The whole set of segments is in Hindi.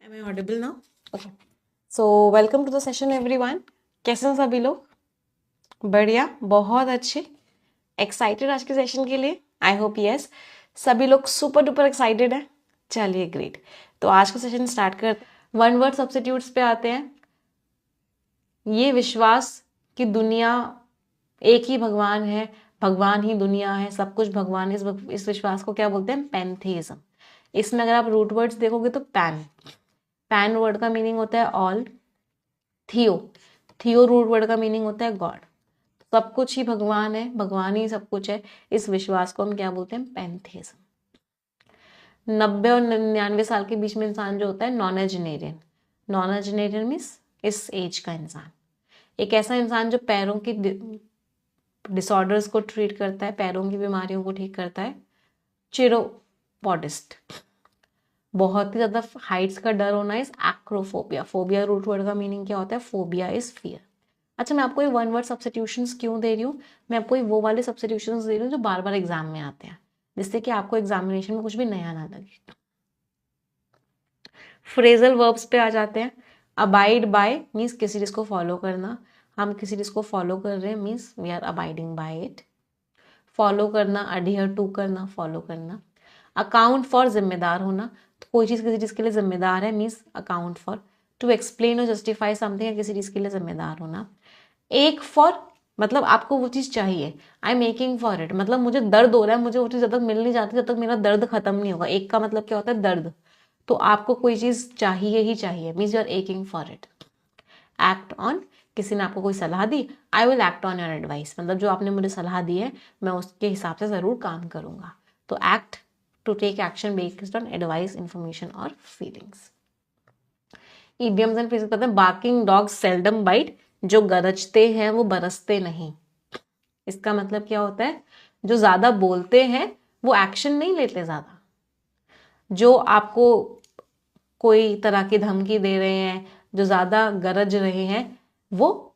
Am I audible now? Okay. So welcome to the session everyone. कैसे हैं सभी लोग? बढ़िया, बहुत अच्छे, एक्साइटेड आज के सेशन के लिए. आई होप यस सभी लोग सुपर डुपर एक्साइटेड हैं. चलिए ग्रेट. तो आज का सेशन स्टार्ट करते हैं. वन वर्ड सब्स्टिट्यूट्स पे आते हैं. ये विश्वास कि दुनिया एक ही भगवान है, भगवान ही दुनिया है, सब कुछ भगवान. इस विश्वास को क्या बोलते हैं? पैंथेइज्म. इसमें अगर आप रूट वर्ड्स देखोगे तो पैन वर्ड का मीनिंग होता है ऑल. थियो रूट वर्ड का मीनिंग होता है गॉड. सब कुछ ही भगवान है, भगवान ही सब कुछ है. इस विश्वास को हम क्या बोलते हैं? पैंथेइज्म. 90 और 99 साल के बीच में इंसान जो होता है नॉनेजेनेरियन. नॉनेजेनेरियन मीन्स इस एज का इंसान. एक ऐसा इंसान जो पैरों की डिसऑर्डर्स को ट्रीट करता है, पैरों की बीमारियों को ठीक करता है. चिरोपॉडिस्ट. बहुत ही ज्यादा हाइट्स का डर होना is acrophobia. Phobia root word का मीनिंग क्या होता है? Phobia is fear. अच्छा, मैं आपको ये वन वर्ड सब्स्टिट्यूशंस क्यों दे रही हूँ? मैं आपको ये वो वाले सब्स्टिट्यूशंस दे रही हूँ जो बार बार एग्जाम में आते हैं, जिससे कि आपको एग्जामिनेशन में कुछ भी नया ना लगे. फ्रेजल वर्ब्स पे आ जाते हैं. अबाइड बाय मीन्स किसी चीज को फॉलो करना. हम किसी चीज को फॉलो कर रहे हैं means we are abiding by it. Follow करना, अडियर टू करना, फॉलो करना. अकाउंट फॉर जिम्मेदार होना. तो कोई चीज किसी चीज के लिए जिम्मेदार है means account for. To explain और जस्टिफाई समथिंग है किसी चीज के लिए जिम्मेदार होना. एक फॉर मतलब आपको वो चीज चाहिए. I am making for it मतलब मुझे दर्द हो रहा है, मुझे वो चीज जब तक मिल नहीं जाती जब तक मेरा दर्द खत्म नहीं होगा. एक का मतलब क्या होता है? दर्द. तो आपको कोई चीज चाहिए ही चाहिए means you are acting for it. Act on. किसी ने आपको कोई सलाह दी, I will act on your advice. मतलब जो आपने मुझे सलाह दी है मैं उसके हिसाब से जरूर काम करूंगा. तो act, to take action based on advice, information और फीलिंग्स. इडियम्स एंड फ्रेजेस कहते हैं बार्किंग डॉग्स सेल्डम बाइट. जो गरजते हैं वो बरसते नहीं. इसका मतलब क्या होता है? जो ज्यादा बोलते हैं वो एक्शन नहीं लेते ज्यादा. जो आपको कोई तरह की धमकी दे रहे हैं, जो ज्यादा गरज रहे हैं, वो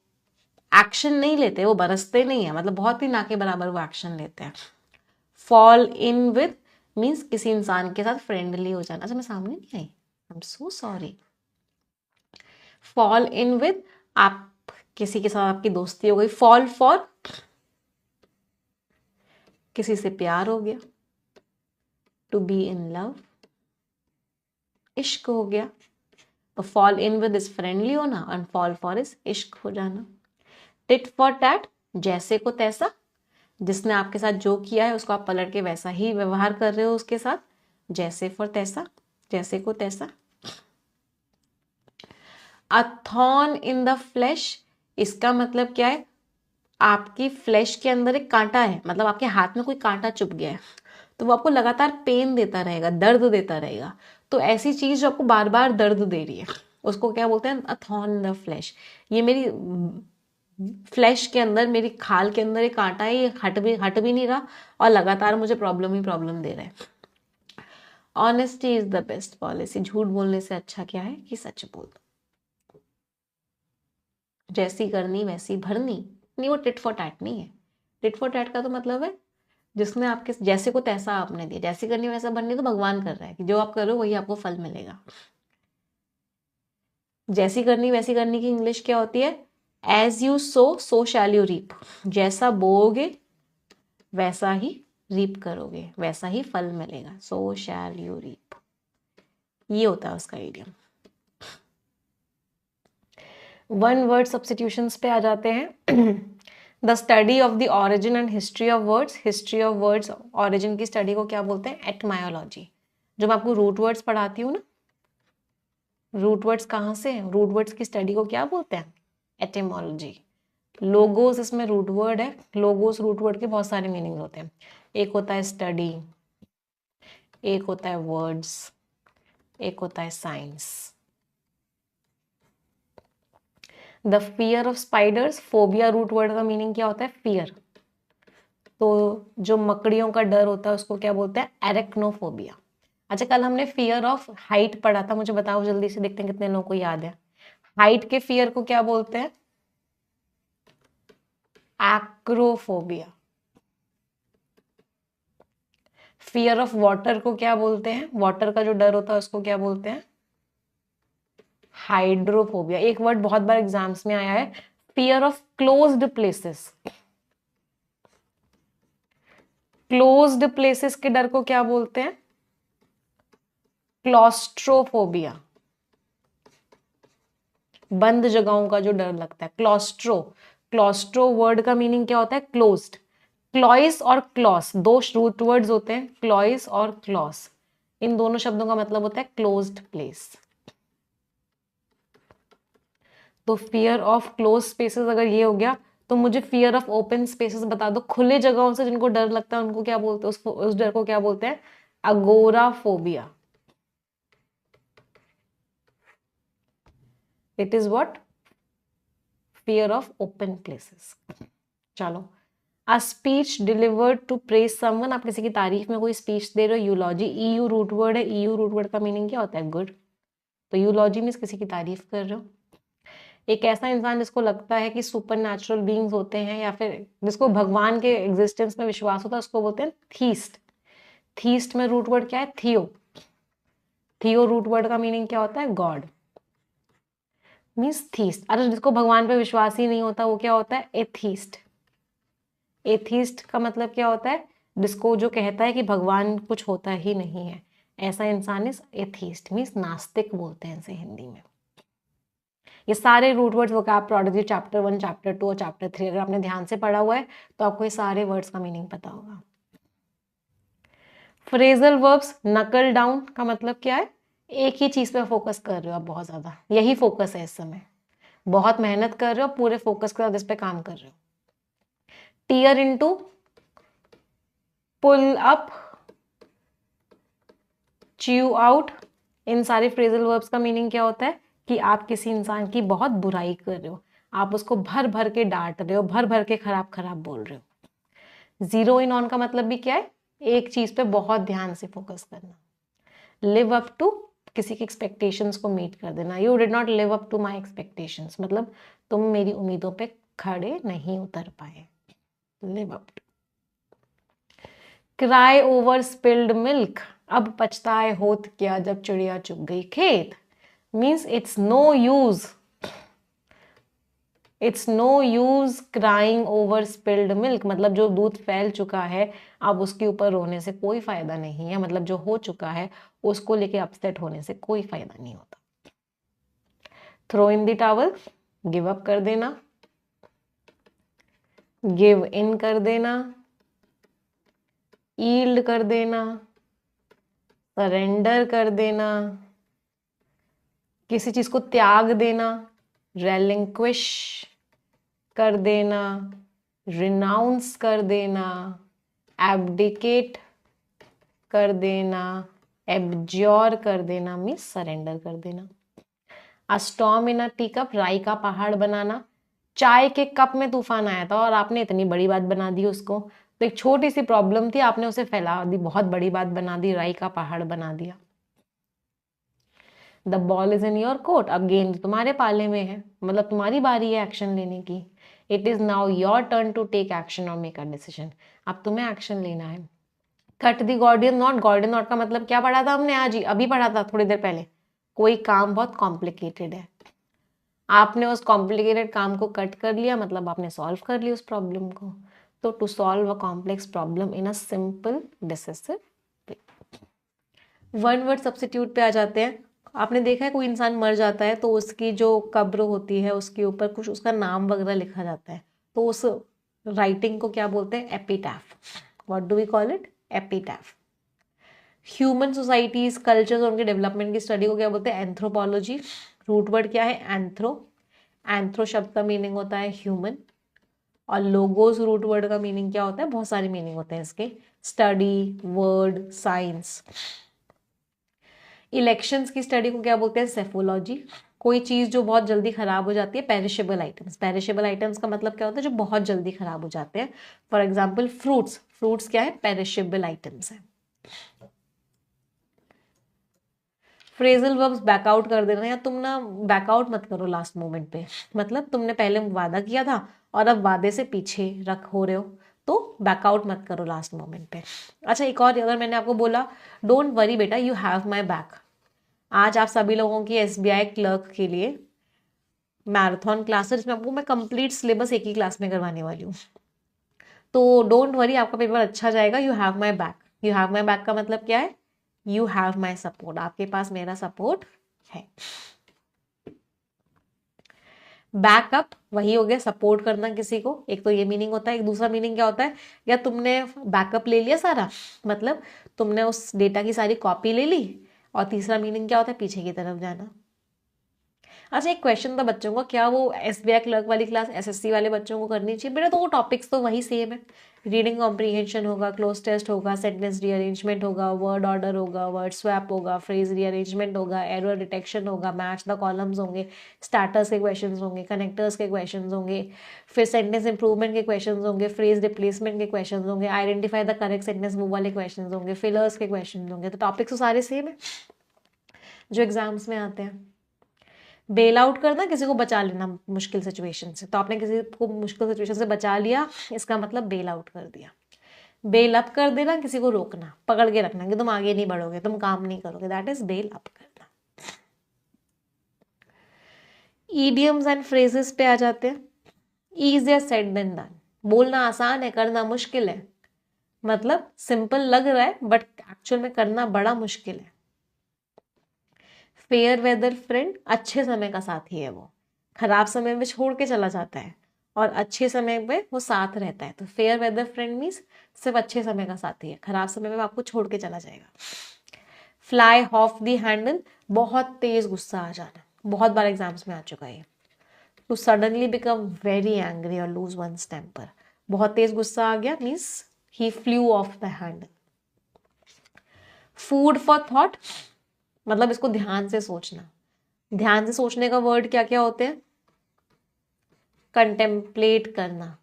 एक्शन नहीं लेते, वो बरसते नहीं है. मतलब बहुत ही ना के बराबर वो एक्शन लेते हैं. फॉल इन विद मीन्स किसी इंसान के साथ फ्रेंडली हो जाना. अच्छा, मैं सामने नहीं आई, I am so sorry. Fall in with, आप किसी के साथ आपकी दोस्ती हो गई. फॉल फॉर, किसी से प्यार हो गया. टू बी इन लव, इश्क हो गया. तो fall in with is friendly होना एंड फॉल फॉर इज इश्क हो जाना. टिट फॉर टैट, जैसे को तैसा. जिसने आपके साथ जो किया है उसको आप पलट के वैसा ही व्यवहार कर रहे हो उसके साथ. जैसे फॉर तैसा, जैसे को तैसा. अ थॉर्न इन द फ्लैश, इसका मतलब क्या है? आपकी फ्लैश के अंदर एक कांटा है, मतलब आपके हाथ में कोई कांटा चुभ गया है तो वो आपको लगातार पेन देता रहेगा, दर्द देता रहेगा. तो ऐसी चीज जो आपको बार बार दर्द दे रही है उसको क्या बोलते हैं? अ थॉर्न इन द फ्लैश. ये मेरी फ्लैश के अंदर, मेरी खाल के अंदर एक कांटा है, ये हट भी नहीं रहा और लगातार मुझे प्रॉब्लम ही प्रॉब्लम दे रहा है. Honesty is the best policy. झूठ बोलने से अच्छा क्या है कि सच बोल. जैसी करनी वैसी भरनी. नहीं, वो टिट फॉर टैट नहीं है. टिट फॉर टैट का तो मतलब है जिसने आपके जैसे को तैसा आपने दिया. जैसी करनी वैसा बननी तो भगवान कर रहा है कि जो आप करो वही आपको फल मिलेगा. जैसी करनी वैसी करनी की इंग्लिश क्या होती है? As you sow shall you reap. जैसा बोओगे वैसा ही रीप करोगे, वैसा ही फल मिलेगा. सो शैल यू रीप, ये होता है उसका इडियम. वन वर्ड सब्स्टिट्यूशंस पे आ जाते हैं. The study of the origin and history of words. History of words, origin की स्टडी को क्या बोलते हैं? एटमायोलॉजी. जब आपको रूट वर्ड्स पढ़ाती हूँ ना, रूट वर्ड्स कहाँ से हैं? रूट वर्ड्स की स्टडी को क्या बोलते हैं? एटिमोलॉजी. लोगोस इसमें रूट वर्ड है. लोगोस रूट वर्ड के बहुत सारे मीनिंग होते हैं. एक होता है स्टडी, एक होता है वर्ड्स, एक होता है science. The fear of spiders. Phobia root word का मीनिंग क्या होता है? फियर. तो जो मकड़ियों का डर होता है उसको क्या बोलते हैं? एरेक्नोफोबिया. अच्छा, कल हमने फियर ऑफ हाइट पढ़ा था, मुझे बताओ जल्दी से, देखते हैं कितने लोगों को याद है. हाइट के फियर को क्या बोलते हैं? एक्रोफोबिया. फियर ऑफ वाटर को क्या बोलते हैं? वाटर का जो डर होता है उसको क्या बोलते हैं? हाइड्रोफोबिया। एक वर्ड बहुत बार एग्जाम्स में आया है, fear of closed places. Closed places के डर को क्या बोलते हैं? क्लॉस्ट्रोफोबिया। बंद जगहों का जो डर लगता है, क्लॉस्ट्रो वर्ड का मीनिंग क्या होता है? क्लोज्ड। क्लॉइस और क्लॉस दो रूट वर्ड्स होते हैं, क्लॉइस और क्लॉस, इन दोनों शब्दों का मतलब होता है क्लोज्ड प्लेस। तो फियर ऑफ क्लोज स्पेसेस अगर ये हो गया, तो मुझे फियर ऑफ ओपन स्पेसेस बता दो। खुले जगहों से जिनको डर लगता है उनको क्या बोलते हैं? उस डर को क्या बोलते हैं? Agoraphobia. It is what? Fear of open places. चलो, a speech delivered to praise someone, आप किसी की तारीफ में कोई स्पीच दे रहे हो, यूलॉजी। ईयू रूट वर्ड है, ईयू रूट वर्ड का मीनिंग क्या होता है? गुड। तो यूलॉजी मीन्स किसी की तारीफ कर रहे हो। एक ऐसा इंसान जिसको लगता है कि सुपर नेचुरल बीइंग्स होते हैं या फिर जिसको भगवान के एग्जिस्टेंस में विश्वास होता है, उसको बोलते हैं थीस्ट। थीस्ट में रूट वर्ड क्या है? थियो। थियो रूट वर्ड का मीनिंग क्या होता है? गॉड। Means theist. अरे जिसको भगवान पे विश्वास ही नहीं होता वो क्या होता है? एथीस्ट। एथीस्ट का मतलब क्या होता है? जिसको जो कहता है कि भगवान कुछ होता ही नहीं है, ऐसा इंसान इज एथीस्ट। मीन्स नास्तिक बोलते हैं इसे हिंदी में। ये सारे root words vocab product chapter 1, chapter 2 और चैप्टर 3 अगर आपने ध्यान से पढ़ा हुआ है तो आपको ये सारे वर्ड्स का मीनिंग पता होगा। फ्रेजल वर्ब्स, नकल डाउन का मतलब क्या है? एक ही चीज पे फोकस कर रहे हो आप बहुत ज्यादा, यही फोकस है इस समय, बहुत मेहनत कर रहे हो, पूरे फोकस के साथ इस पे काम कर रहे हो। Tear into, pull up, chew out, इन सारे फ्रेजल वर्ब्स का मीनिंग क्या होता है? कि आप किसी इंसान की बहुत बुराई कर रहे हो, आप उसको भर भर के डांट रहे हो, भर भर के खराब खराब बोल रहे हो। जीरो इन ऑन का मतलब भी क्या है? एक चीज पे बहुत ध्यान से फोकस करना। लिव अप टू, किसी की एक्सपेक्टेशंस को मीट कर देना। You did not live up to my expectations, मतलब तुम मेरी उम्मीदों पे खड़े नहीं उतर पाए। Live up to. Cry over spilled milk, अब पछताए होत क्या जब चिड़िया चुग गई खेत। Means it's no use, it's no use crying over spilled milk, मतलब जो दूध फैल चुका है अब उसके ऊपर रोने से कोई फायदा नहीं है, मतलब जो हो चुका है उसको लेके अपसेट होने से कोई फायदा नहीं होता। Throw in the towel, give up कर देना, गिव इन कर देना, ईल्ड कर देना, सरेंडर कर देना, किसी चीज को त्याग देना, रेलिंक्विश कर देना, रिनाउंस कर देना, एब्डिकेट कर देना, एब्ज्योर कर देना, मीन्स सरेंडर कर देना। अ स्टॉर्म इन अ टी कप, राई का पहाड़ बनाना। चाय के कप में तूफान आया था और आपने इतनी बड़ी बात बना दी उसको। तो एक छोटी सी प्रॉब्लम थी, आपने उसे फैला दी, बहुत बड़ी बात बना दी, राई का पहाड़ बना दिया। The ball is in your court, अब गेंद तुम्हारे पाले में है, मतलब तुम्हारी बारी है एक्शन लेने की। It is now your turn to take action और मेक अ डिसीजन, अब तुम्हें एक्शन लेना है। Cut the Gordian knot, Gordian knot का मतलब क्या पढ़ा था हमने आज ही, अभी पढ़ा था थोड़ी देर पहले। कोई काम बहुत कॉम्प्लिकेटेड है, आपने उस कॉम्प्लिकेटेड काम को कट कर लिया, मतलब आपने सॉल्व कर लिया उस प्रॉब्लम को। तो to solve a complex problem in a simple decisive way. One word substitute पे आ जाते हैं। आपने देखा है कोई इंसान मर जाता है तो उसकी जो कब्र होती है उसके ऊपर कुछ उसका नाम वगैरह लिखा जाता है, तो उस राइटिंग को क्या बोलते हैं? Epitaph. What do we call it? Epitaph. Human societies, cultures और उनके डेवलपमेंट की स्टडी को क्या बोलते हैं? एंथ्रोपोलॉजी। रूट वर्ड क्या है? एंथ्रो। एंथ्रो शब्द का मीनिंग होता है ह्यूमन, और लोगोस रूट वर्ड का मीनिंग क्या होता है? बहुत सारे मीनिंग होते हैं इसके। Study, word, science. इलेक्शंस की स्टडी को क्या बोलते हैं? सेफोलॉजी। कोई चीज जो बहुत जल्दी खराब हो जाती है, पेरिशेबल आइटम्स। पेरिशेबल आइटम्स का मतलब क्या होता है? जो बहुत जल्दी खराब हो जाते हैं। फॉर एग्जाम्पल फ्रूट्स, फ्रूट्स क्या है? पेरिशेबल आइटम्स है। फ्रेजल वर्ब्स, बैकआउट कर देना, या तुम ना बैकआउट मत करो लास्ट मोमेंट पे, मतलब तुमने पहले वादा किया था और अब वादे से पीछे रख हो रहे हो, तो बैकआउट मत करो लास्ट मोमेंट पे। अच्छा, एक और, अगर मैंने आपको बोला डोंट वरी बेटा, यू हैव माई बैक, आज आप सभी लोगों की SBI क्लर्क के लिए मैराथन क्लास है, जिसमें आपको मैं कंप्लीट सिलेबस एक ही क्लास में करवाने वाली हूँ। तो डोंट वरी, आपका पेपर अच्छा जाएगा। You have my back. You have my back का मतलब क्या है? You have my support. आपके पास मेरा सपोर्ट है। बैकअप वही हो गया, सपोर्ट करना किसी को। एक तो ये मीनिंग होता है। एक दूसरा मीनिंग क्या होता है? या तुमने बैकअप ले लिया सारा, मतलब तुमने उस डेटा की सारी कॉपी ले ली। और तीसरा मीनिंग क्या होता है? पीछे की तरफ जाना। अच्छा, एक क्वेश्चन था बच्चों को, क्या वो SBI क्लर्क वाली क्लास SSC वाले बच्चों को करनी चाहिए? बेटा तो वो टॉपिक्स तो वही सेम है। रीडिंग कॉम्प्रीहेंशन होगा, क्लोज टेस्ट होगा, सेंटेंस रीअरेंजमेंट होगा, वर्ड ऑर्डर होगा, वर्ड स्वैप होगा, फ्रेज रीअरेंजमेंट होगा, एरर डिटेक्शन होगा, मैच द कॉलम्स होंगे, स्टार्टर्स के क्वेश्चन होंगे, कनेक्टर्स के क्वेश्चन होंगे, फिर सेंटेंस इंप्रूवमेंट के क्वेश्चन होंगे, फ्रेज रिप्लेसमेंट के क्वेश्चन होंगे, आइडेंटिफाई द करेक्ट सेंटेंस वो वाले क्वेश्चन होंगे, फिलर्स के क्वेश्चन होंगे। तो टॉपिक्स तो सारे सेम है जो एग्जाम्स में आते हैं। बेल आउट करना, किसी को बचा लेना मुश्किल सिचुएशन से। तो आपने किसी को मुश्किल सिचुएशन से बचा लिया, इसका मतलब बेल आउट कर दिया। बेल अप कर देना, किसी को रोकना, पकड़ के रखना कि तुम आगे नहीं बढ़ोगे, तुम काम नहीं करोगे, दैट इज बेल अप करना। ईडियम्स एंड फ्रेजेस पे आ जाते हैं। Easier said than done. बोलना आसान है, करना मुश्किल है। मतलब सिंपल लग रहा है बट एक्चुअल में करना बड़ा मुश्किल है। फेयर वेदर फ्रेंड, अच्छे समय का साथी है वो। खराब समय में छोड़ के चला जाता है और अच्छे समय में वो साथ रहता है। तो फेयर वेदर फ्रेंड मीन्स सिर्फ अच्छे समय का साथी है, खराब समय में आपको छोड़ के चला जाएगा। फ्लाई ऑफ द हैंडल, बहुत तेज गुस्सा आ जाना। बहुत बार एग्जाम्स में आ चुका है। To suddenly become very angry और लूज वंस टेम्पर, बहुत तेज गुस्सा आ गया means he flew off the handle. Food for thought, मतलब इसको ध्यान से सोचना। ध्यान से सोचने का वर्ड क्या क्या होते हैं? कंटेम्पलेट करना,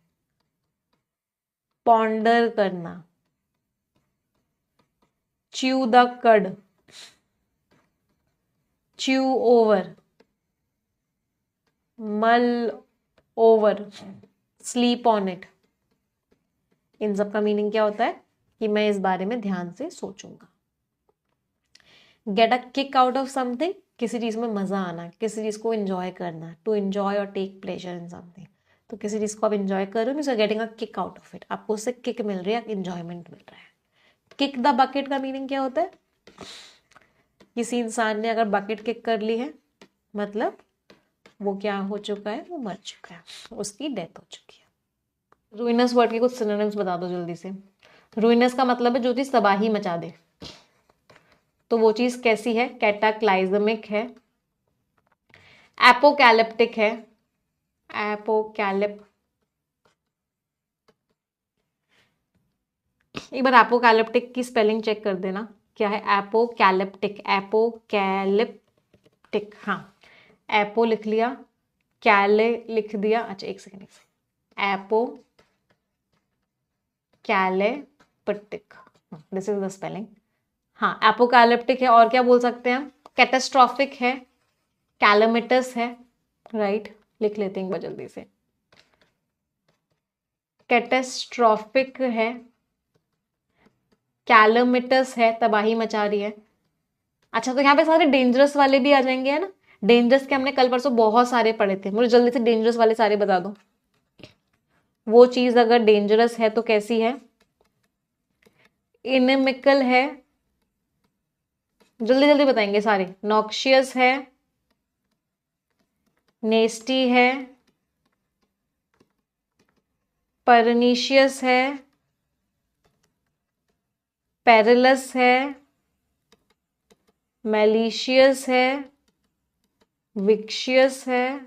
पॉन्डर करना, च्यू द कड, च्यू ओवर, मल ओवर, स्लीप ऑन इट। इन सब का मीनिंग क्या होता है? कि मैं इस बारे में ध्यान से सोचूंगा। Get a kick out of something, किसी चीज में मजा आना, किसी चीज को एंजॉय करना। टू एंजॉय और टेक प्लेजर इन समथिंग। तो किसी चीज को आप एंजॉय कर रहे हो means getting a kick out of it, आपको उससे किक मिल रही है, एंजॉयमेंट मिल रहा है। किक द बकेट का मीनिंग क्या होता है? किसी इंसान ने अगर बकेट किक कर ली है, मतलब वो क्या हो चुका है? वो मर चुका है, उसकी डेथ हो चुकी है। रुइनस वर्ड के कुछ सिनोनिम्स बता दो जल्दी से। रुइनस का मतलब है जो चीज तबाही मचा दे। तो वो चीज कैसी है? कैटाक्लाइजमिक है, एपोकैलिप्टिक है। एपोकैलिप एक बार एपोकैलिप्टिक की स्पेलिंग चेक कर देना, क्या है? Apocalyptic, apocalyptic. हाँ, एपो लिख लिया, कैले लिख दिया। अच्छा एक second, apocalyptic, this is the spelling. हाँ, एपोकैलिप्टिक है। और क्या बोल सकते हैं? कैटास्ट्रॉफिक है, कैलेमिटस है। राइट, लिख लेते हैं एक बार जल्दी से। कैटास्ट्रॉफिक है, कैलेमिटस है, तबाही मचा रही है। अच्छा, तो यहाँ पे सारे डेंजरस वाले भी आ जाएंगे, है ना? डेंजरस के हमने कल परसों बहुत सारे पढ़े थे। मुझे जल्दी से डेंजरस वाले सारे बता दो। वो चीज अगर डेंजरस है तो कैसी है? इनेमिकल है, जल्दी जल्दी बताएंगे सारे। नॉक्शियस है, नेस्टी है, परनीशियस है, पेरिलस है, मैलिशियस है, विक्शियस है,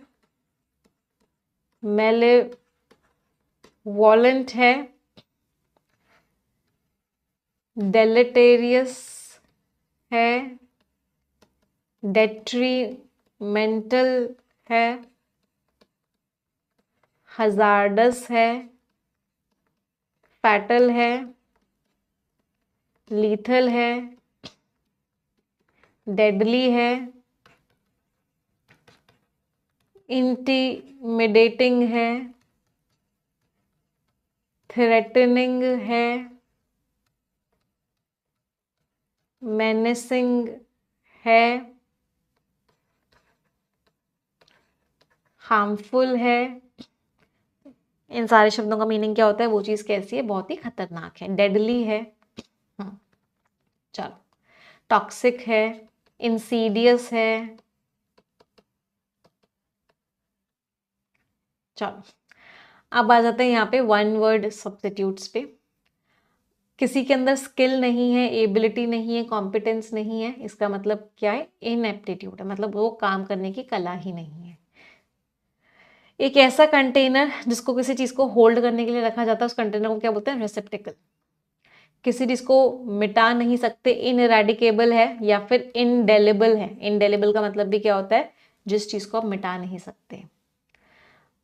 मेलेवोलेंट है, डेलेटेरियस है, डेट्रीमेंटल है, हजार्डस है, फैटल है, लीथल है, डेडली है, इंटिमिडेटिंग है, थ्रेटनिंग है, मेनेसिंग है, हार्मफुल है, इन सारे शब्दों का मीनिंग क्या होता है, वो चीज कैसी है, बहुत ही खतरनाक है। डेडली है, चलो, टॉक्सिक है, इंसीडियस है, चलो अब आ जाते हैं यहाँ पे वन वर्ड सब्स्टिट्यूट्स पे। किसी के अंदर स्किल नहीं है, एबिलिटी नहीं है, कॉम्पिटेंस नहीं है, इसका मतलब क्या है, इनएप्टीट्यूड है, मतलब वो काम करने की कला ही नहीं है। एक ऐसा कंटेनर जिसको किसी चीज को होल्ड करने के लिए रखा जाता है, उस कंटेनर को क्या बोलते हैं, रेसेप्टिकल। किसी चीज को मिटा नहीं सकते, इनइरेडिकेबल है या फिर इनडेलेबल है। इनडेलेबल का मतलब भी क्या होता है, जिस चीज को आप मिटा नहीं सकते।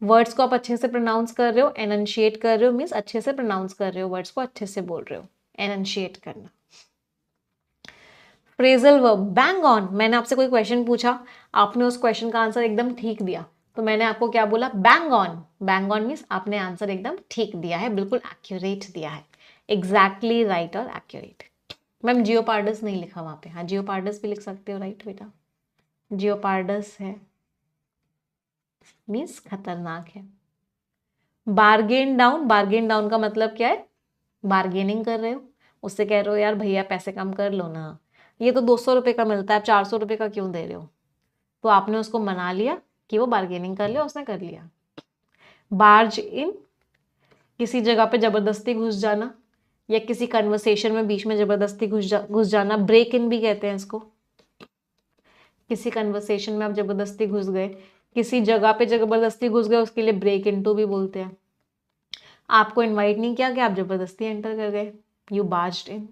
वर्ड्स को आप अच्छे से प्रोनाउंस कर रहे हो, एनंशिएट कर रहे हो, मीन्स अच्छे से प्रोनाउंस कर रहे हो, वर्ड्स को अच्छे से बोल रहे हो, एनंशिएट करना। Phrasal verb, bang on. मैंने आपसे कोई क्वेश्चन पूछा, आपने उस क्वेश्चन का आंसर एकदम ठीक दिया, तो मैंने आपको क्या बोला, bang on. Bang on means आपने आंसर एकदम ठीक दिया है, बिल्कुल एक्यूरेट दिया है, एग्जैक्टली राइट और एक्यूरेट। मैम जियोपार्डस नहीं लिखा वहां पे, हाँ जियोपार्डस भी लिख सकते हो, राइट बेटा, जियोपार्डस है, मीन्स खतरनाक है। बार्गेन डाउन, बार्गेन डाउन का मतलब क्या है, बार्गेनिंग कर रहे हो, उससे कह रहे हो यार भैया पैसे कम कर लो ना, ये तो 200 रुपये का मिलता है, आप 400 रुपये का क्यों दे रहे हो, तो आपने उसको मना लिया कि वो बार्गेनिंग कर लिया, उसने कर लिया। बार्ज इन, किसी जगह पे जबरदस्ती घुस जाना, या किसी कन्वर्सेशन में बीच में जबरदस्ती घुस जाना, ब्रेक इन भी कहते हैं इसको। किसी कन्वर्सेशन में आप जबरदस्ती घुस गए, किसी जगह पे जबरदस्ती घुस गए, उसके लिए ब्रेक इनटू भी बोलते हैं। आपको इनवाइट नहीं किया कि आप जबरदस्ती एंटर कर गए, you barged in.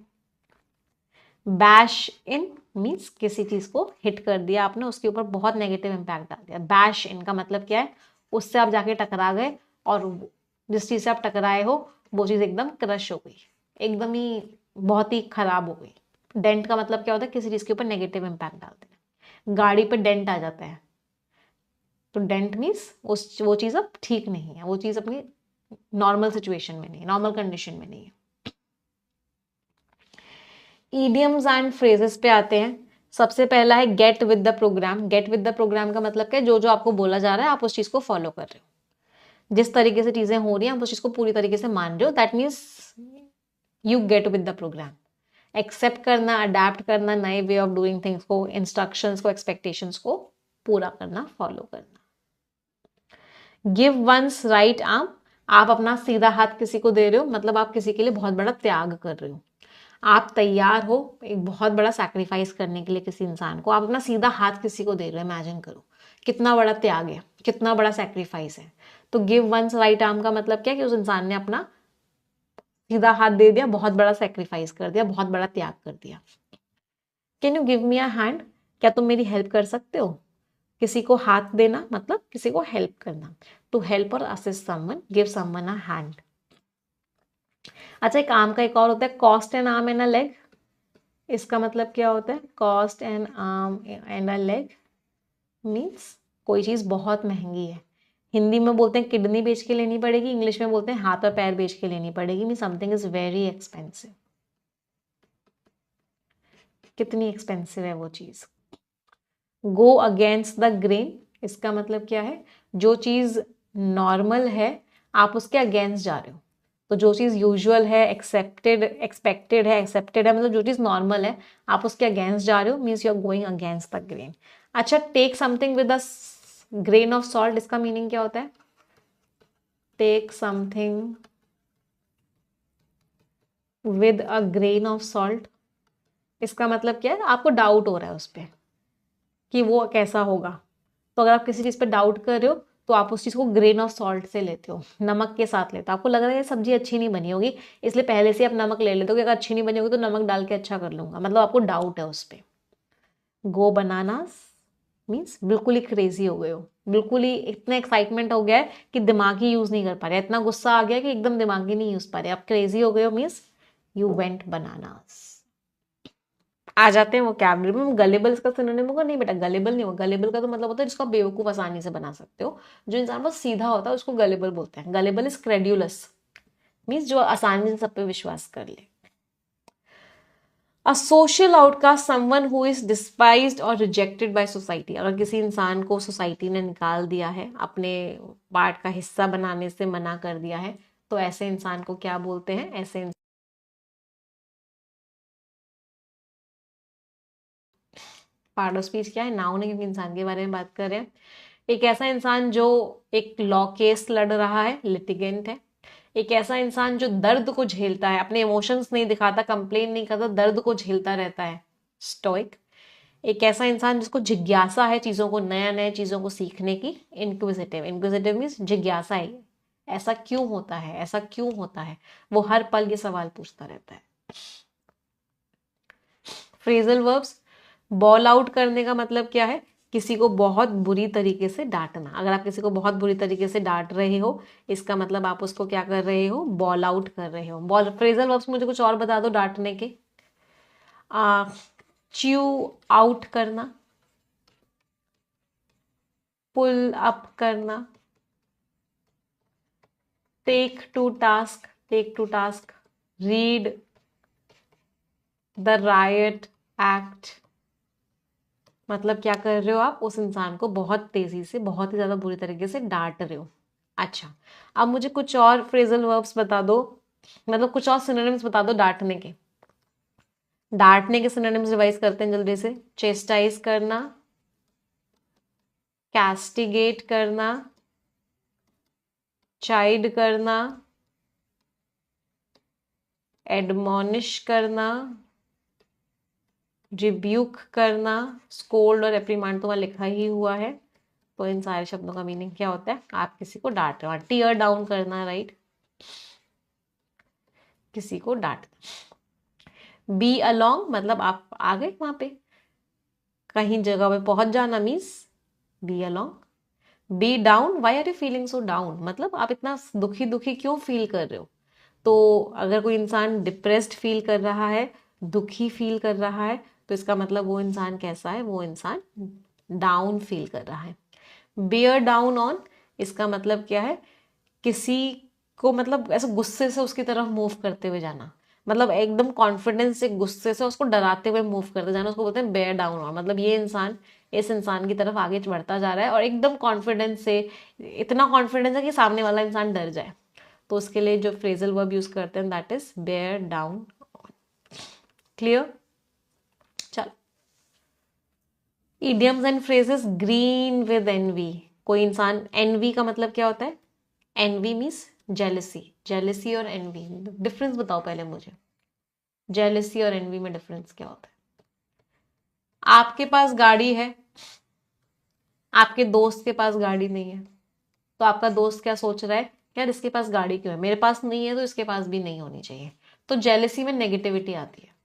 Bash in means किसी चीज को हिट कर दिया आपने, उसके ऊपर बहुत नेगेटिव इंपैक्ट डाल दिया। बैश इन का मतलब क्या है, उससे आप जाके टकरा गए और जिस चीज से आप टकराए हो वो चीज एकदम क्रश हो गई, एकदम ही बहुत ही खराब हो गई। डेंट का मतलब क्या होता है, किसी चीज के ऊपर नेगेटिव इंपैक्ट डाल देना। गाड़ी पर डेंट आ जाता है, तो डेंट मीन्स वो चीज अब ठीक नहीं है, वो चीज अपनी नॉर्मल सिचुएशन में नहीं, नॉर्मल कंडीशन में नहीं है। ईडियम्स एंड फ्रेजेस पे आते हैं। सबसे पहला है get with the program. Get with the program का मतलब क्या है, जो जो आपको बोला जा रहा है आप उस चीज को फॉलो कर रहे हो, जिस तरीके से चीजें हो रही हैं आप उस चीज को पूरी तरीके से मान रहे हो, that means you get with the program. Accept करना, अडेप्ट करना, नए वे ऑफ डूइंग थिंग्स को, इंस्ट्रक्शंस को, एक्सपेक्टेशंस को पूरा करना, फॉलो करना। गिव वंस राइट आर्म, आप अपना सीधा हाथ किसी को दे रहे हो, मतलब आप किसी के लिए बहुत बड़ा त्याग कर रहे हो, आप तैयार हो एक बहुत बड़ा सैक्रिफाइस करने के लिए किसी इंसान को, आप अपना सीधा हाथ किसी को दे रहे हो, इमेजिन करो कितना बड़ा त्याग है, कितना बड़ा सैक्रिफाइस है। तो गिव वंस राइट आर्म का मतलब क्या है कि उस इंसान ने अपना सीधा हाथ दे दिया, बहुत बड़ा सैक्रिफाइस कर दिया, बहुत बड़ा त्याग कर दिया। Can you give me a hand, क्या तुम मेरी हेल्प कर सकते हो। किसी को हाथ देना मतलब किसी को हेल्प करना, टू हेल्प और assist someone, give someone a hand. अच्छा, एक आर्म का एक और होता है cost N arm and a leg. इसका मतलब क्या होता है, cost N arm and a leg means कोई चीज बहुत महंगी है। हिंदी में बोलते हैं किडनी बेच के लेनी पड़ेगी, इंग्लिश में बोलते हैं हाथ और पैर बेच के लेनी पड़ेगी, mean something is very expensive. कितनी एक्सपेंसिव है वो चीज। गो अगेंस्ट द ग्रेन, इसका मतलब क्या है, जो चीज नॉर्मल है आप उसके अगेंस्ट जा रहे हो। तो जो चीज यूजुअल है, एक्सेप्टेड एक्सपेक्टेड है, एक्सेप्टेड है, मतलब जो चीज नॉर्मल है आप उसके अगेंस्ट जा रहे हो, means you are going against the grain. अच्छा, take something with a grain of salt, इसका मीनिंग क्या होता है, take something with a grain of salt, इसका मतलब क्या है, आपको डाउट हो रहा है उस पर कि वो कैसा होगा। तो अगर आप किसी चीज पे डाउट कर रहे हो तो आप उस चीज को ग्रेन ऑफ सॉल्ट से लेते हो, नमक के साथ लेते हो। आपको लग रहा है ये सब्जी अच्छी नहीं बनी होगी, इसलिए पहले से आप नमक ले लेते हो कि अगर अच्छी नहीं बनी होगी तो नमक डाल के अच्छा कर लूंगा, मतलब आपको डाउट है उस पर। गो बनानास मीन्स बिल्कुल ही क्रेजी हो गए हो, बिल्कुल ही इतना एक्साइटमेंट हो गया है कि दिमाग ही यूज नहीं कर पा रहे, इतना गुस्सा आ गया कि एकदम दिमाग ही नहीं यूज पा रहे, आप क्रेजी हो गए हो, मीन्स यू वेंट बनानास। आ जाते हैं वोकैबुलरी में। गलेबल इसका सिनोनिम होगा, नहीं बेटा गलेबल नहीं होगा। गलेबल का तो मतलब होता है जिसको आप बेवकूफ आसानी से बना सकते हो, जो इंसान बहुत सीधा होता है उसको गलेबल बोलते हैं। गलेबल इज क्रेड्यूलस मीन्स जो आसानी से सब पे विश्वास कर ले। A social outcast, someone who is डिस्पाइज्ड और रिजेक्टेड बाय सोसाइटी। अगर किसी इंसान को सोसाइटी ने निकाल दिया है, अपने पार्ट का हिस्सा बनाने से मना कर दिया है, तो ऐसे इंसान को क्या बोलते हैं? ऐसे पार्ट ऑफ स्पीच क्या है? नाउन है, क्योंकि इंसान के बारे में बात कर रहे हैं। एक ऐसा इंसान जो एक लॉ केस लड़ रहा है, लिटिगेंट है। एक ऐसा इंसान जो दर्द को झेलता है, अपने इमोशंस नहीं दिखाता, कंप्लेन नहीं करता, दर्द को झेलता रहता है, स्टोइक। एक ऐसा इंसान जिसको जिज्ञासा है चीजों को, नया नया चीजों को सीखने की, इंक्विजिटिव। इंक्विजिटिव मीन्स जिज्ञासा है, ऐसा क्यों होता है, ऐसा क्यों होता है, वो हर पल ये सवाल पूछता रहता है। फ्रेजल वर्ब्स, बॉल आउट करने का मतलब क्या है? किसी को बहुत बुरी तरीके से डांटना। अगर आप किसी को बहुत बुरी तरीके से डांट रहे हो, इसका मतलब आप उसको क्या कर रहे हो? बॉल आउट कर रहे हो। बॉल, फ्रेजल वर्ब्स मुझे कुछ और बता दो डांटने के। च्यू आउट करना, पुल अप करना, take to task, take to task, read the riot act. मतलब क्या कर रहे हो आप? उस इंसान को बहुत तेजी से, बहुत ही ज्यादा बुरी तरीके से डांट रहे हो। अच्छा, अब मुझे कुछ और फ्रेजल वर्ब्स बता दो, मतलब कुछ और सिनोनिम्स बता दो डांटने के। डांटने के सिनोनिम्स रिवाइज करते हैं जल्दी से। चेस्टाइज करना, कैस्टिगेट करना, चाइड करना, एडमोनिश करना, रिब्यूक करना। स्कोल्ड और रिप्रीमांड तो वहां लिखा ही हुआ है, तो इन सारे शब्दों का मीनिंग क्या होता है? आप किसी को डांट रहे हो। टीयर डाउन करना, राइट, किसी को डांटना। बी अलोंग मतलब आप आ गए वहां पे, कहीं जगह पे पहुंच जाना, means be along. Be down, why are you feeling so down, मतलब आप इतना दुखी दुखी क्यों फील कर रहे हो? तो अगर कोई इंसान डिप्रेस्ड फील कर रहा है, दुखी फील कर रहा है, तो इसका मतलब वो इंसान कैसा है? वो इंसान डाउन फील कर रहा है। बियर डाउन ऑन, इसका मतलब क्या है? किसी को मतलब ऐसे गुस्से से उसकी तरफ मूव करते हुए जाना, मतलब एकदम कॉन्फिडेंस से, गुस्से से उसको डराते हुए मूव करते जाना, उसको बोलते हैं बेयर डाउन ऑन। मतलब ये इंसान इस इंसान की तरफ आगे बढ़ता जा रहा है और एकदम कॉन्फिडेंस से, इतना कॉन्फिडेंस है कि सामने वाला इंसान डर जाए, तो उसके लिए जो फ्रेजल वर्ब यूज करते हैं that is bear down on. Clear? चल, idioms and phrases. Green with envy, कोई इंसान, एनवी का मतलब क्या होता है? Envy means jealousy. जेलसी और एनवी, डिफरेंस बताओ पहले मुझे। जेलसी और एनवी में डिफरेंस क्या होता है? आपके पास गाड़ी है, आपके दोस्त के पास गाड़ी नहीं है, तो आपका दोस्त क्या सोच रहा है? यार इसके पास गाड़ी क्यों है, मेरे पास नहीं है तो इसके पास भी नहीं होनी चाहिए। तो जेलसी में नेगेटिविटी आती है।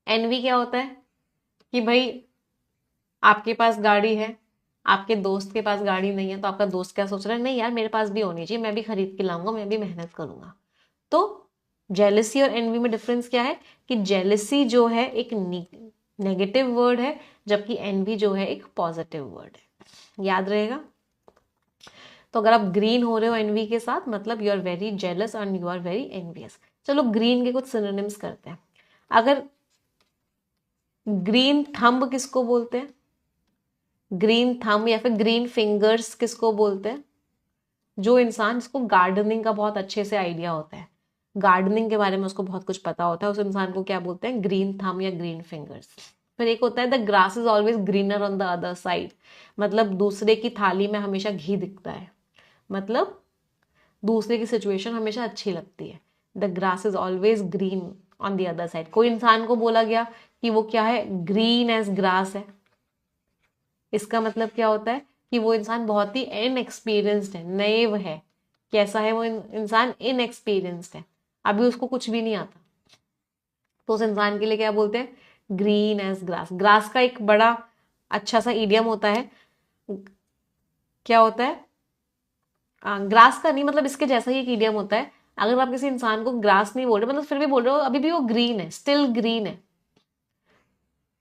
एनवी क्या होता है? कि भाई आपके पास गाड़ी है, आपके दोस्त के पास गाड़ी नहीं है, तो आपका दोस्त क्या सोच रहा है? नहीं यार मेरे पास भी होनी चाहिए, मैं भी खरीद के लाऊंगा, मैं भी मेहनत करूंगा। तो जेलसी और एनवी में डिफरेंस क्या है? कि जेलसी जो है एक नेगेटिव वर्ड है, जबकि एनवी जो है एक पॉजिटिव वर्ड है। याद रहेगा? तो अगर आप ग्रीन हो रहे हो एनवी के साथ, मतलब you are very jealous and you are very envious. चलो ग्रीन के कुछ सिनोनिम्स करते हैं। अगर ग्रीन थंब किसको बोलते हैं? ग्रीन थंब या फिर ग्रीन फिंगर्स किसको बोलते हैं? जो इंसान जिसको गार्डनिंग का बहुत अच्छे से आइडिया होता है, गार्डनिंग के बारे में उसको बहुत कुछ पता होता है, उस इंसान को क्या बोलते हैं? ग्रीन थंब या ग्रीन फिंगर्स। फिर एक होता है the grass is always greener on the other side, मतलब दूसरे की थाली में हमेशा घी दिखता है, मतलब दूसरे की सिचुएशन हमेशा अच्छी लगती है। The grass is always green on the other side. कोई इंसान को बोला गया कि वो क्या है? ग्रीन एज ग्रास है, इसका मतलब क्या होता है? कि वो इंसान बहुत ही इनएक्सपीरियंस्ड है, नएव है। कैसा है वो इंसान? इनएक्सपीरियंस्ड है, अभी उसको कुछ भी नहीं आता। तो उस इंसान के लिए क्या बोलते हैं? Green as grass. ग्रास का एक बड़ा अच्छा सा इडियम होता है, क्या होता है? ग्रास का नहीं, मतलब इसके जैसा ही एक इडियम होता है। अगर आप किसी इंसान को ग्रास नहीं बोल रहे, मतलब फिर भी बोल रहे हो अभी भी वो ग्रीन है, स्टिल ग्रीन है,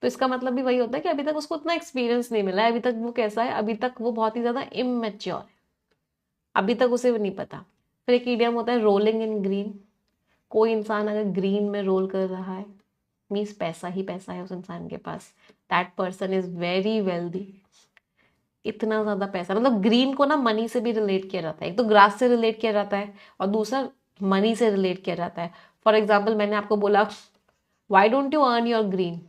तो इसका मतलब भी वही होता है कि अभी तक उसको उतना एक्सपीरियंस नहीं मिला है, अभी तक वो कैसा है? अभी तक वो बहुत ही ज्यादा इमेच्योर है, अभी तक उसे नहीं पता। फिर एक इडियम होता है रोलिंग इन ग्रीन। कोई इंसान अगर ग्रीन में रोल कर रहा है, मीन्स पैसा ही पैसा है उस इंसान के पास, that person is very wealthy. इतना ज्यादा पैसा, मतलब ग्रीन को ना मनी से भी रिलेट किया जाता है, एक तो ग्रास से रिलेट किया जाता है और दूसरा मनी से रिलेट किया जाता है। फॉर एग्जाम्पल मैंने आपको बोला why don't you earn your green,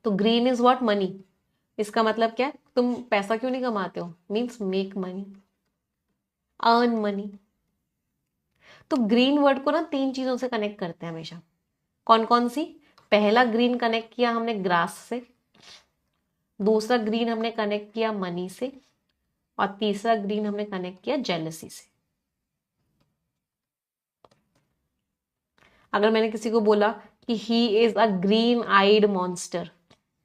तो ग्रीन इज व्हाट, मनी। इसका मतलब क्या है, तुम पैसा क्यों नहीं कमाते हो, means make money, earn money. तो ग्रीन वर्ड को ना 3 चीजों से कनेक्ट करते हैं हमेशा। कौन कौन सी? पहला ग्रीन कनेक्ट किया हमने ग्रास से, दूसरा ग्रीन हमने कनेक्ट किया मनी से, और तीसरा ग्रीन हमने कनेक्ट किया जेलसी से। अगर मैंने किसी को बोला कि he is a green eyed monster,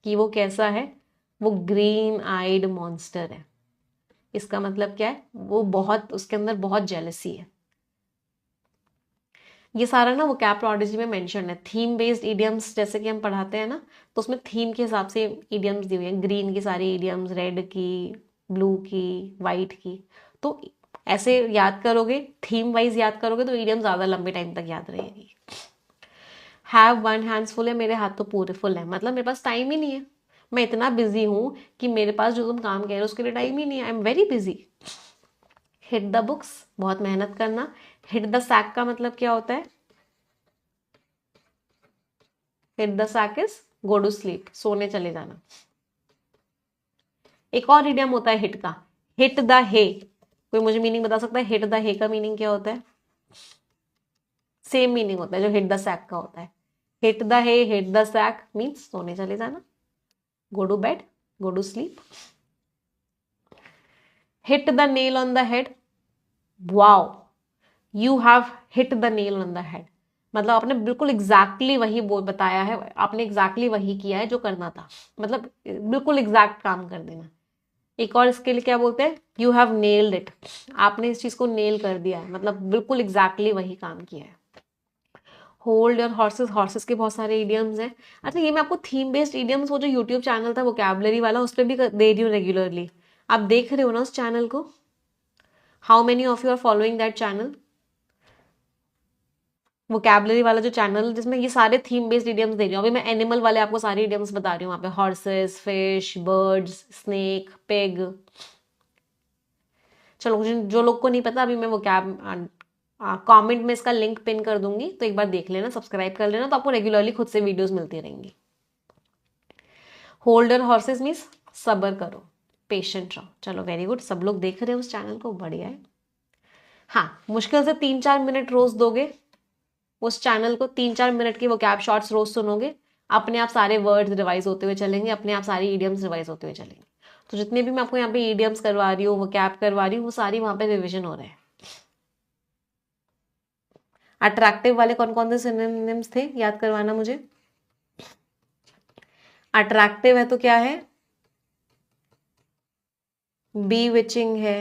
कि वो कैसा है, वो ग्रीन आइड मॉन्स्टर है, इसका मतलब क्या है, वो बहुत, उसके अंदर बहुत जेलसी है। ये सारा ना वो कैप प्रोडिजी में मेंशन है। थीम बेस्ड इडियम्स जैसे कि हम पढ़ाते हैं ना, तो उसमें थीम के हिसाब से इडियम्स दी हुई है, ग्रीन की सारी इडियम्स, रेड की, ब्लू की, वाइट की। तो ऐसे याद करोगे, थीम वाइज याद करोगे तो इडियम ज्यादा लंबे टाइम तक याद रहेगी। हैव वन हैंड्स फुल है, मेरे हाथ तो पूरे फुल है, मतलब मेरे पास टाइम ही नहीं है, मैं इतना बिजी हूं कि मेरे पास जो तुम काम कह रहे हो उसके लिए टाइम ही नहीं है, I am very busy. Hit the books, बहुत मेहनत करना। हिट द सैक का मतलब क्या होता है, hit the sack is go to sleep, सोने चले जाना। एक और इडियम होता है हिट का, हिट द हे। कोई मुझे मीनिंग बता सकता है हिट द हे का मीनिंग क्या होता है? सेम मीनिंग होता है जो हिट द सैक का होता है। Hit the hay, hit the sack means सोने चले जाना, go to bed, go to sleep. Hit the nail on the head, wow you have hit the nail on the head, मतलब आपने बिल्कुल एग्जैक्टली वही बताया है, आपने एग्जैक्टली वही किया है जो करना था, मतलब बिल्कुल एग्जैक्ट काम कर देना। एक और इसके लिए क्या बोलते हैं, यू हैव नेल्ड इट, आपने इस चीज को नेल कर दिया है, मतलब बिल्कुल एग्जैक्टली वही काम किया है। होल्ड और हॉर्सेस, हॉर्सेस के बहुत सारे इडियम्स हैं। अच्छा ये मैं आपको थीम बेस्ड इडियम्स, वो जो यूट्यूब चैनल था वोकैबुलरी वाला, उस पर भी दे रही हूँ रेगुलरली, आप देख रहे हो ना उस चैनल को? How many of you are following that channel? Vocabulary वाला जो चैनल जिसमें ये सारे थीम बेस्ड इडियम्स दे रही हूँ। अभी मैं एनिमल वाले आपको सारे इडियम्स बता रही हूँ, वहाँ पे horses, fish, birds, snake, pig. चलो जो लोग को नहीं पता, अभी मैं वो कमेंट में इसका लिंक पिन कर दूंगी, तो एक बार देख लेना, सब्सक्राइब कर लेना, तो आपको रेगुलरली खुद से वीडियोस मिलती रहेंगी। होल्डर हॉर्सेस मीन्स सबर करो, पेशेंट रहो। चलो वेरी गुड, सब लोग देख रहे हैं उस चैनल को, बढ़िया है। हाँ, मुश्किल से 3-4 मिनट रोज दोगे उस चैनल को, 3-4 मिनट के वो कैप शॉर्ट्स रोज सुनोगे, अपने आप सारे वर्ड्स रिवाइज होते हुए चलेंगे, अपने आप सारी इडियम्स रिवाइज होते हुए चलेंगे। तो जितने भी मैं आपको यहाँ पे इडियम्स करवा रही हूँ, वो कैप करवा रही हूँ, वो सारी वहां पे रिविजन हो रहे हैं। अट्रैक्टिव वाले कौन कौन से सिनोनिम्स थे, याद करवाना मुझे। अट्रैक्टिव है तो क्या है, बीविचिंग है,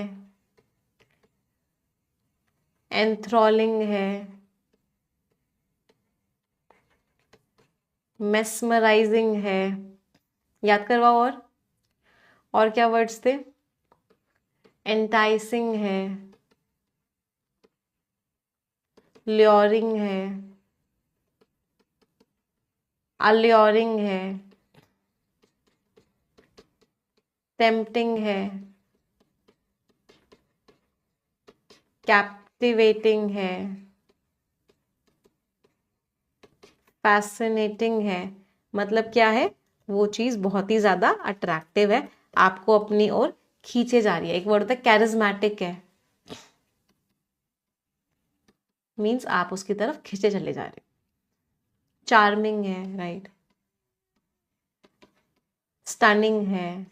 एंथ्रॉलिंग है, मेस्मराइजिंग है, याद करवाओ। और क्या वर्ड्स थे, एंटाइसिंग है, ल्योरिंग है, अल्योरिंग है, टेम्पटिंग है, कैप्टिवेटिंग है, फैसिनेटिंग है। मतलब क्या है, वो चीज बहुत ही ज्यादा अट्रैक्टिव है, आपको अपनी ओर खींचे जा रही है। एक वर्ड होता है कैरिज्मेटिक है, मीन्स आप उसकी तरफ खींचे चले जा रहे। चार्मिंग है, राइट, स्टनिंग है,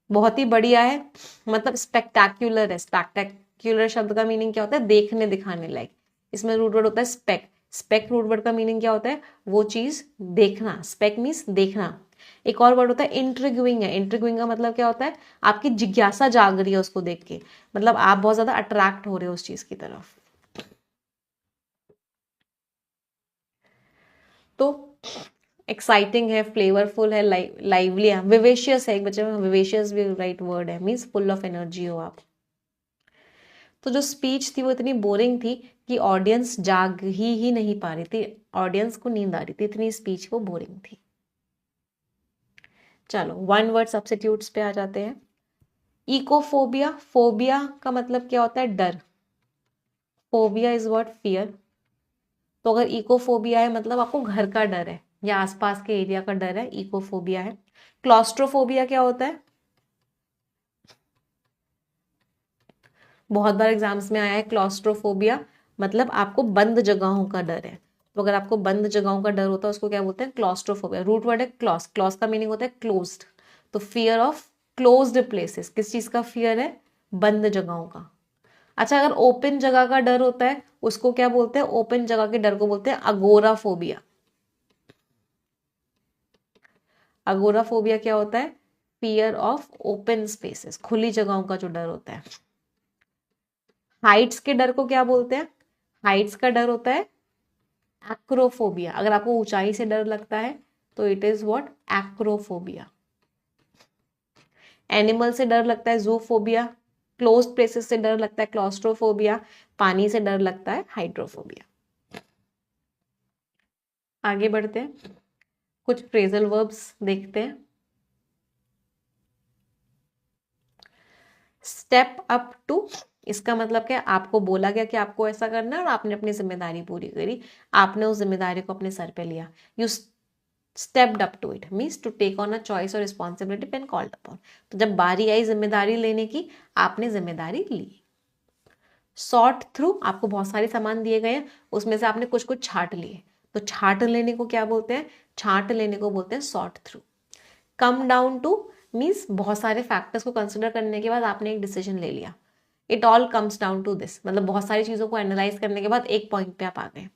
बहुत ही बढ़िया है, मतलब स्पेक्टैक्युलर है। स्पेक्टैक्युलर शब्द का मीनिंग क्या होता है, देखने दिखाने लायक। इसमें रूट वर्ड होता है स्पेक, स्पेक रूट वर्ड का मीनिंग क्या होता है, वो चीज देखना, स्पेक मीन्स देखना। एक और वर्ड होता है इंट्रिग्यूइंग है, इंट्रिग्यूइंग का मतलब क्या होता है, आपकी जिज्ञासा जाग रही है उसको देख के, मतलब आप बहुत ज्यादा अट्रैक्ट हो रहे हो उस चीज की तरफ। तो एक्साइटिंग है, फ्लेवरफुल है, लाइवली है, विवेशियस है, एक बच्चे में विवेशियस भी राइट वर्ड है, मीन्स फुल ऑफ एनर्जी हो आप। तो जो स्पीच थी वो इतनी बोरिंग थी कि ऑडियंस जाग ही नहीं पा रही थी, ऑडियंस को नींद आ रही थी, इतनी स्पीच वो बोरिंग थी। चलो वन वर्ड सब्स्टिट्यूट्स पे आ जाते हैं। इकोफोबिया, फोबिया का मतलब क्या होता है? डर। Phobia is what? फियर। तो अगर इकोफोबिया है मतलब आपको घर का डर है या आसपास के एरिया का डर है, इकोफोबिया है। क्लॉस्ट्रोफोबिया क्या होता है? बहुत बार एग्जाम्स में आया है क्लॉस्ट्रोफोबिया, मतलब आपको बंद जगहों का डर है। तो अगर आपको बंद जगहों का डर होता है उसको क्या बोलते हैं? क्लॉस्ट्रोफोबिया। रूट वर्ड है क्लॉस, क्लॉस का मीनिंग होता है क्लोज्ड। तो फियर ऑफ क्लोज्ड प्लेसेस, किस चीज का फियर है? बंद जगहों का। अच्छा, अगर ओपन जगह का डर होता है उसको क्या बोलते हैं? ओपन जगह के डर को बोलते हैं अगोराफोबिया। अगोराफोबिया क्या होता है? फियर ऑफ ओपन स्पेसेस, खुली जगहों का जो डर होता है। हाइट्स के डर को क्या बोलते हैं? हाइट्स का डर होता है एक्रोफोबिया। अगर आपको ऊंचाई से डर लगता है तो it is what? Acrophobia. Animal से डर लगता है जूफोबिया। क्लोज्ड प्लेसेस से डर लगता है क्लॉस्ट्रोफोबिया। पानी से डर लगता है हाइड्रोफोबिया। आगे बढ़ते हैं, कुछ फ्रेजल वर्ब्स देखते हैं। स्टेप अप टू, इसका मतलब क्या? आपको बोला गया कि आपको ऐसा करना है और आपने अपनी जिम्मेदारी पूरी करी, आपने उस जिम्मेदारी को अपने सर पे लिया। You stepped up to it means to take on a choice और रिस्पॉन्सिबिलिटी व्हेन कॉल्ड अपॉन। तो जब बारी आई जिम्मेदारी लेने की, आपने जिम्मेदारी ली। सॉर्ट थ्रू, आपको बहुत सारे सामान दिए गए हैं, उसमें से आपने कुछ कुछ छांट लिए, तो छांट लेने को क्या बोलते हैं? छांट लेने को बोलते हैं sort through. Come down two means बहुत सारे फैक्टर्स को कंसिडर करने के बाद आपने एक डिसीजन ले लिया। It all comes down to this, मतलब बहुत सारी चीजों को एनालाइज करने के बाद एक पॉइंट पे आप आ गए।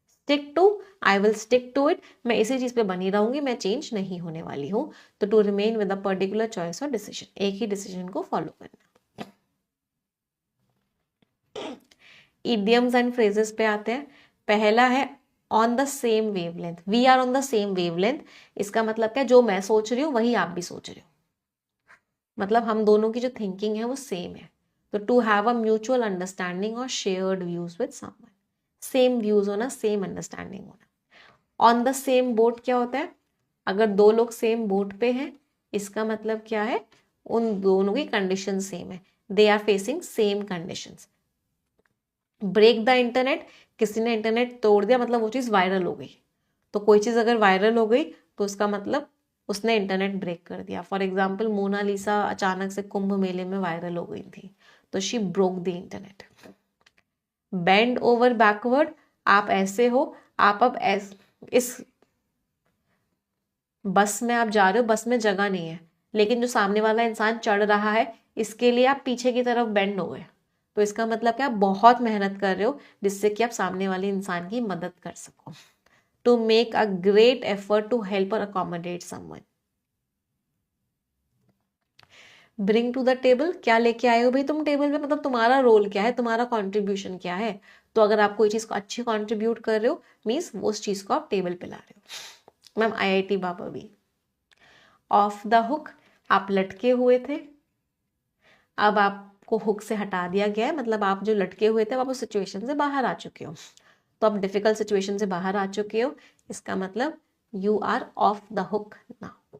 Stick to, I will stick to it, मैं इसी चीज पे बनी रहूंगी, मैं चेंज नहीं होने वाली हूँ। तो to remain with a particular choice और डिसीजन, एक ही डिसीजन को फॉलो करना। इडियम्स एंड फ्रेजेस पे आते हैं। पहला है on the same wavelength, we are on the same wavelength. इसका मतलब क्या? जो मैं सोच रही हूँ वही आप भी सोच रहे हो, मतलब हम दोनों की जो थिंकिंग है वो सेम है। तो to have a mutual understanding और shared views with someone, same views होना, सेम अंडरस्टैंडिंग होना। ऑन द सेम बोट क्या होता है? अगर दो लोग सेम बोट पे हैं, इसका मतलब क्या है? उन दोनों की कंडीशन सेम है, they are facing same conditions. Break the internet, किसी ने इंटरनेट तोड़ दिया, मतलब वो चीज वायरल हो गई। तो कोई चीज अगर वायरल हो गई तो उसका मतलब उसने इंटरनेट ब्रेक कर दिया। फॉर एग्जाम्पल मोनालिसा अचानक से कुंभ मेले में वायरल हो गई थी, तो she broke the internet. Bend over backward, आप ऐसे हो, आप अब इस बस में आप जा रहे हो, बस में जगह नहीं है, लेकिन जो सामने वाला इंसान चढ़ रहा है इसके लिए आप पीछे की तरफ बेंड हो गए। तो इसका मतलब क्या? आप बहुत मेहनत कर रहे हो जिससे कि आप सामने वाले इंसान की मदद कर सको। To make a great effort to help और accommodate someone. Bring to the table, क्या लेके आए हो भाई तुम टेबल पे, मतलब तुम्हारा रोल क्या है, तुम्हारा कॉन्ट्रीब्यूशन क्या है। तो अगर आप कोई चीज को अच्छी कॉन्ट्रीब्यूट कर रहे हो मीन्स वो उस चीज को आप टेबल पे ला रहे हो। मैम IIT बाबा भी। ऑफ द हुक, आप लटके हुए थे, अब आपको हुक से हटा दिया गया है, मतलब आप जो लटके हुए थे आप उस सिचुएशन से बाहर आ चुके हो। तो आप डिफिकल्ट सिचुएशन से बाहर आ चुके हो, इसका मतलब you are off the hook now.